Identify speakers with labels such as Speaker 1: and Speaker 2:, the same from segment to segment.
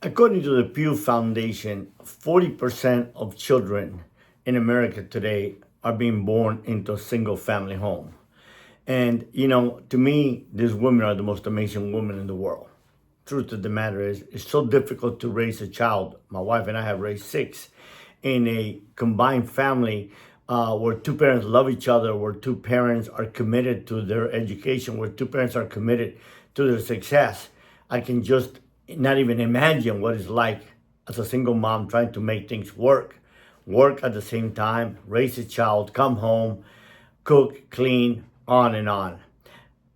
Speaker 1: According to the Pew Foundation, 40% of children in America today are being born into a single family home. And, to me, these women are the most amazing women in the world. Truth of the matter is, it's so difficult to raise a child. My wife and I have raised six in a combined family where two parents love each other, where two parents are committed to their education, where two parents are committed to their success. I can just not even imagine what it's like as a single mom trying to make things work at the same time, raise a child, come home, cook, clean, on and on.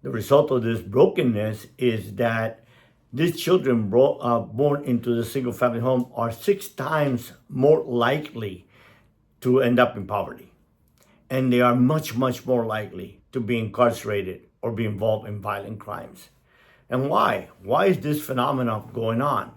Speaker 1: The result of this brokenness is that these children born into the single family home are 6 times more likely to end up in poverty. And they are much, much more likely to be incarcerated or be involved in violent crimes. And why? Why is this phenomenon going on?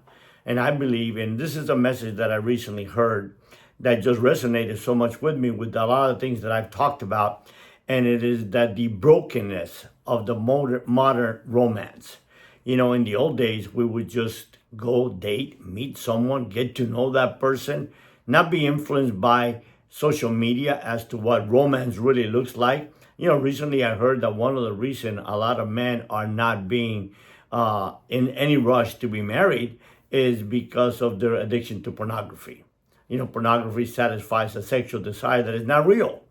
Speaker 1: And I believe, and this is a message that I recently heard that just resonated so much with me with a lot of things that I've talked about, and it is that the brokenness of the modern romance. In the old days, we would just go date, meet someone, get to know that person, not be influenced by social media as to what romance really looks like. Recently I heard that one of the reasons a lot of men are not being in any rush to be married is because of their addiction to pornography. Pornography satisfies a sexual desire that is not real.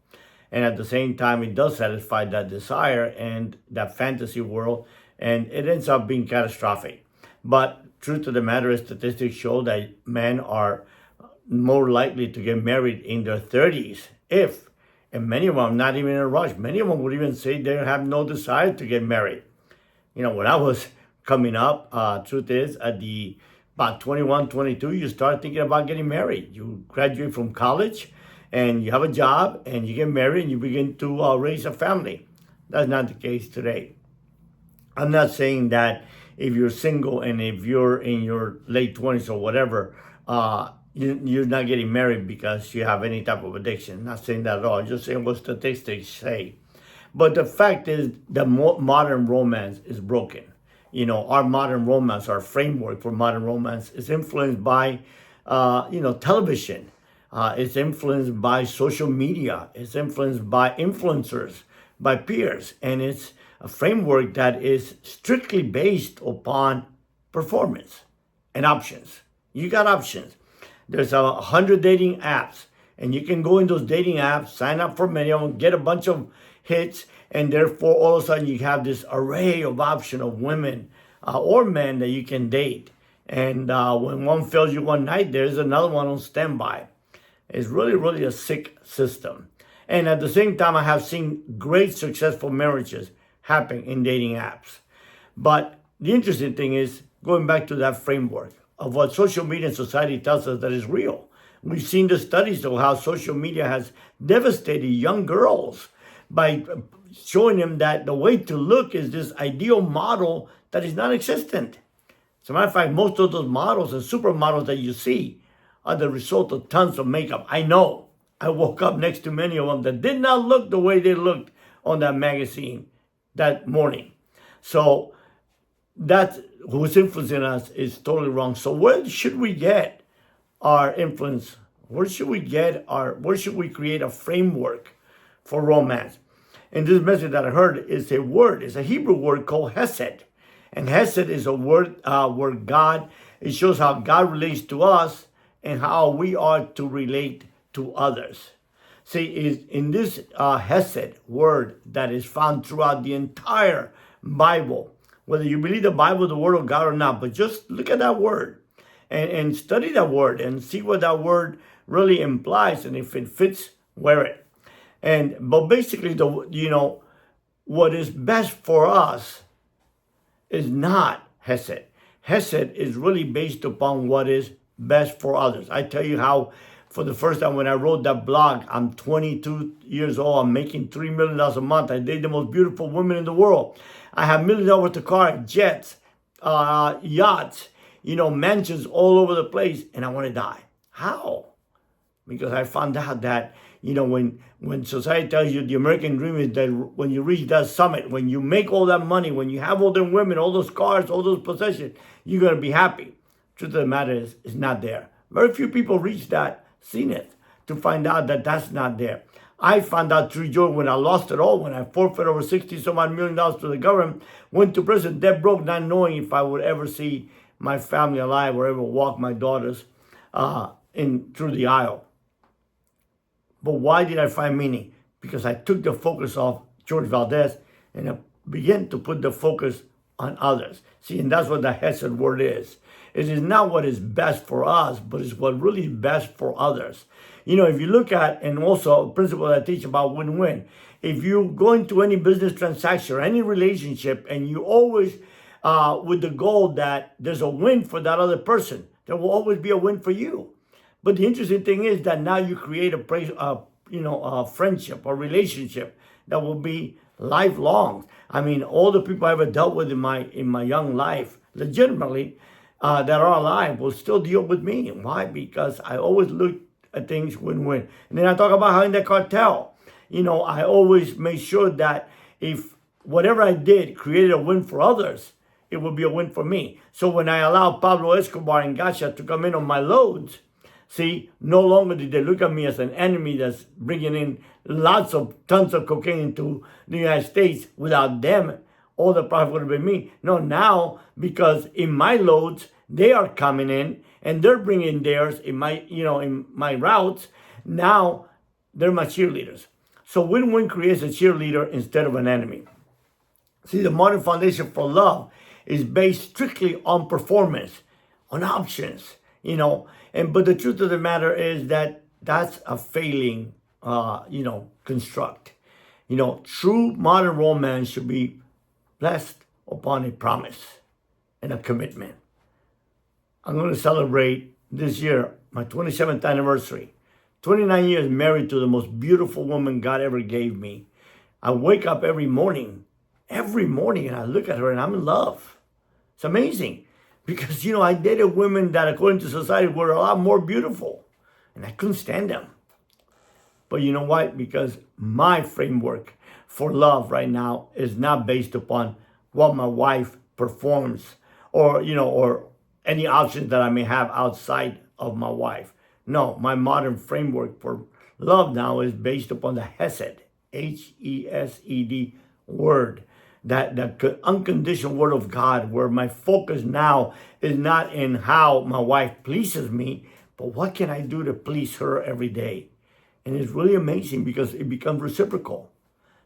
Speaker 1: And at the same time, it does satisfy that desire and that fantasy world, and it ends up being catastrophic. But truth of the matter is, statistics show that men are more likely to get married in their 30s, and many of them are not even in a rush. Many of them would even say they have no desire to get married. When I was coming up, truth is, about 21, 22, you start thinking about getting married. You graduate from college and you have a job and you get married and you begin to raise a family. That's not the case today. I'm not saying that if you're single and if you're in your late 20s or whatever, you're not getting married because you have any type of addiction. I'm not saying that at all. I'm just saying what statistics say. But the fact is that modern romance is broken. Our modern romance, our framework for modern romance is influenced by, television. It's influenced by social media. It's influenced by influencers, by peers. And it's a framework that is strictly based upon performance and options. You got options. There's 100 dating apps, and you can go in those dating apps, sign up for many of them, get a bunch of hits, and therefore all of a sudden you have this array of option of women or men that you can date. And when one fails you one night, there's another one on standby. It's really, really a sick system. And at the same time, I have seen great successful marriages happen in dating apps. But the interesting thing is, going back to that framework of what social media and society tells us that is real. We've seen the studies of how social media has devastated young girls by showing them that the way to look is this ideal model that is non-existent. As a matter of fact, most of those models and supermodels that you see are the result of tons of makeup. I know. I woke up next to many of them that did not look the way they looked on that magazine that morning. So that who's influencing us is totally wrong. So where should we get our influence? Where should we create a framework for romance? And this message that I heard is a Hebrew word called hesed. And hesed is a word where it shows how God relates to us and how we are to relate to others. See, is in this hesed word that is found throughout the entire Bible, whether you believe the Bible is the word of God or not, but just look at that word and study that word and see what that word really implies, and if it fits, wear it. But basically, what is best for us is not hesed. Hesed is really based upon what is best for others. I tell you how, for the first time when I wrote that blog, I'm 22 years old. I'm making $3 million a month. I date the most beautiful women in the world. I have millions of dollars worth of cars, jets, yachts, mansions all over the place, and I want to die. How? Because I found out that, when society tells you the American dream is that when you reach that summit, when you make all that money, when you have all them women, all those cars, all those possessions, you're going to be happy. truth of the matter is not there. Very few people reach that zenith to find out that that's not there. I found out through joy when I lost it all, when I forfeited over 60 some odd million dollars to the government, went to prison, dead broke, not knowing if I would ever see my family alive or ever walk my daughters through the aisle. But why did I find meaning? Because I took the focus off Jorge Valdes and I began to put the focus on others. See, and that's what the Hesed word is. It is not what is best for us, but it's what really is best for others. You know, if you look at, and also a principle that I teach about win-win, if you go into any business transaction or any relationship and you always with the goal that there's a win for that other person, there will always be a win for you. But the interesting thing is that now you create a friendship or relationship that will be lifelong. I mean, all the people I ever dealt with in my young life, legitimately, that are alive will still deal with me. Why? Because I always look at things win-win. And then I talk about how in the cartel, I always made sure that if whatever I did created a win for others, it would be a win for me. So when I allowed Pablo Escobar and Gacha to come in on my loads, see, no longer did they look at me as an enemy that's bringing in tons of cocaine into the United States. Without them, all the profit would have been me. No, now, because in my loads, they are coming in and they're bringing theirs in my routes. Now, they're my cheerleaders. So win-win creates a cheerleader instead of an enemy. See, the modern foundation for love is based strictly on performance, on options, but the truth of the matter is that that's a failing, construct. True modern romance should be blessed upon a promise and a commitment. I'm going to celebrate this year my 27th anniversary. 29 years married to the most beautiful woman God ever gave me. I wake up every morning, and I look at her and I'm in love. It's amazing. Because, I dated women that, according to society, were a lot more beautiful. And I couldn't stand them. But you know why? Because my framework for love right now is not based upon what my wife performs or any options that I may have outside of my wife. No, my modern framework for love now is based upon the Hesed, Hesed word. That unconditional word of God, where my focus now is not in how my wife pleases me, but what can I do to please her every day? And it's really amazing because it becomes reciprocal.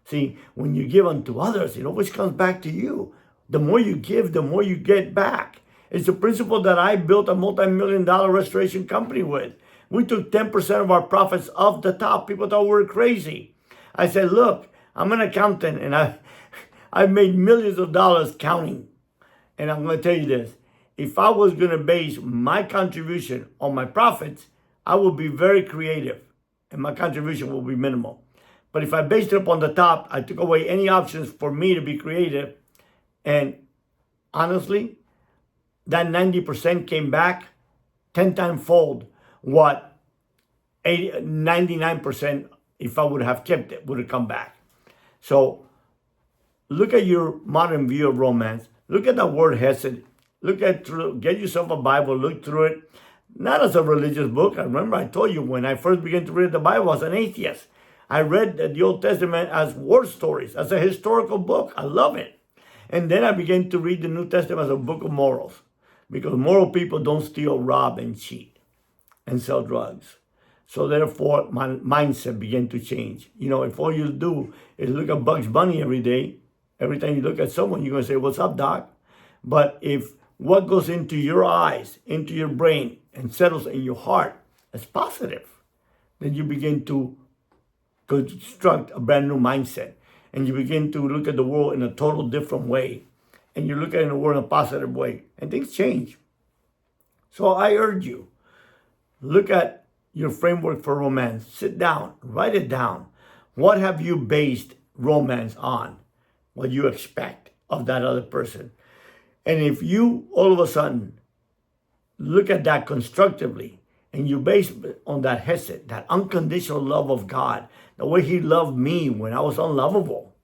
Speaker 1: See, when you give unto others, it always comes back to you. The more you give, the more you get back. It's a principle that I built a multi-million-dollar restoration company with. We took 10% of our profits off the top. People thought we were crazy. I said, look, I'm an accountant and I've made millions of dollars counting. And I'm going to tell you this. If I was going to base my contribution on my profits, I would be very creative. And my contribution will be minimal. But if I based it up on the top, I took away any options for me to be creative. And honestly, that 90% came back 10 times fold what 99%, if I would have kept it, would have come back. So look at your modern view of romance. Look at the word Hesed. Get yourself a Bible, look through it. Not as a religious book. I remember I told you when I first began to read the Bible, I was an atheist. I read the Old Testament as war stories, as a historical book. I love it. And then I began to read the New Testament as a book of morals. Because moral people don't steal, rob, and cheat, and sell drugs. So therefore, my mindset began to change. If all you do is look at Bugs Bunny every day, every time you look at someone, you're going to say, what's up, doc? But if what goes into your eyes, into your brain, and settles in your heart is positive, then you begin to construct a brand new mindset. And you begin to look at the world in a total different way. And you look at the world in a positive way. And things change. So I urge you, look at your framework for romance. Sit down, write it down. What have you based romance on? What you expect of that other person. And if you all of a sudden look at that constructively and you base it on that Hesed, that unconditional love of God, the way he loved me when I was unlovable,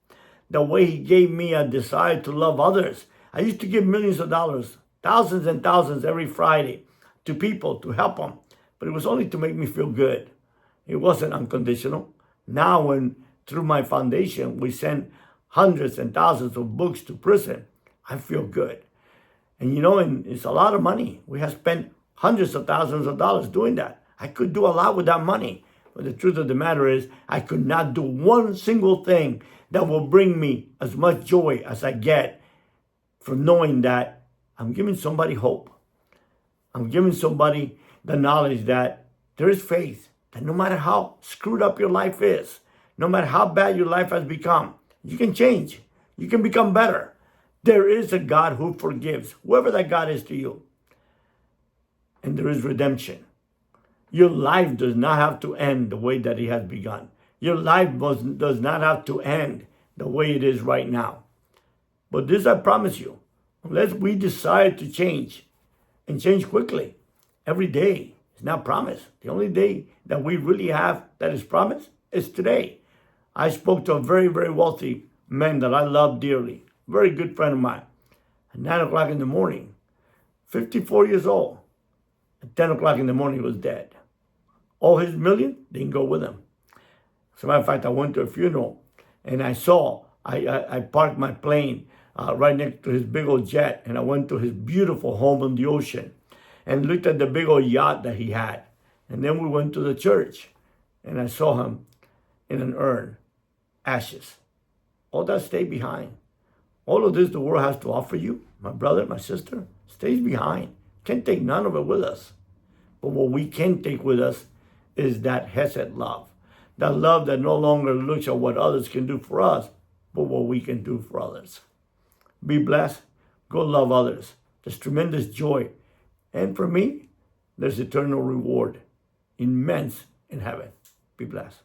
Speaker 1: the way he gave me a desire to love others. I used to give millions of dollars, thousands and thousands every Friday to people to help them, but it was only to make me feel good. It wasn't unconditional. Now, when through my foundation we send hundreds and thousands of books to prison, I feel good. And and it's a lot of money. We have spent hundreds of thousands of dollars doing that. I could do a lot with that money. But the truth of the matter is, I could not do one single thing that will bring me as much joy as I get from knowing that I'm giving somebody hope. I'm giving somebody the knowledge that there is faith, that no matter how screwed up your life is, no matter how bad your life has become, you can change. You can become better. There is a God who forgives, whoever that God is to you. And there is redemption. Your life does not have to end the way that it has begun. Your life does not have to end the way it is right now. But this I promise you, unless we decide to change, and change quickly, every day is not promised. The only day that we really have that is promised is today. I spoke to a very, very wealthy man that I love dearly, very good friend of mine, at 9 o'clock in the morning, 54 years old. At 10 o'clock in the morning, he was dead. All his million didn't go with him. As a matter of fact, I went to a funeral and I parked my plane right next to his big old jet, and I went to his beautiful home on the ocean and looked at the big old yacht that he had. And then we went to the church and I saw him in an urn, ashes. All that stayed behind. All of this the world has to offer you, my brother, my sister, stays behind. Can't take none of it with us. But what we can take with us is that Hesed love. That love that no longer looks at what others can do for us, but what we can do for others. Be blessed. Go love others. There's tremendous joy. And for me, there's eternal reward, immense in heaven. Be blessed.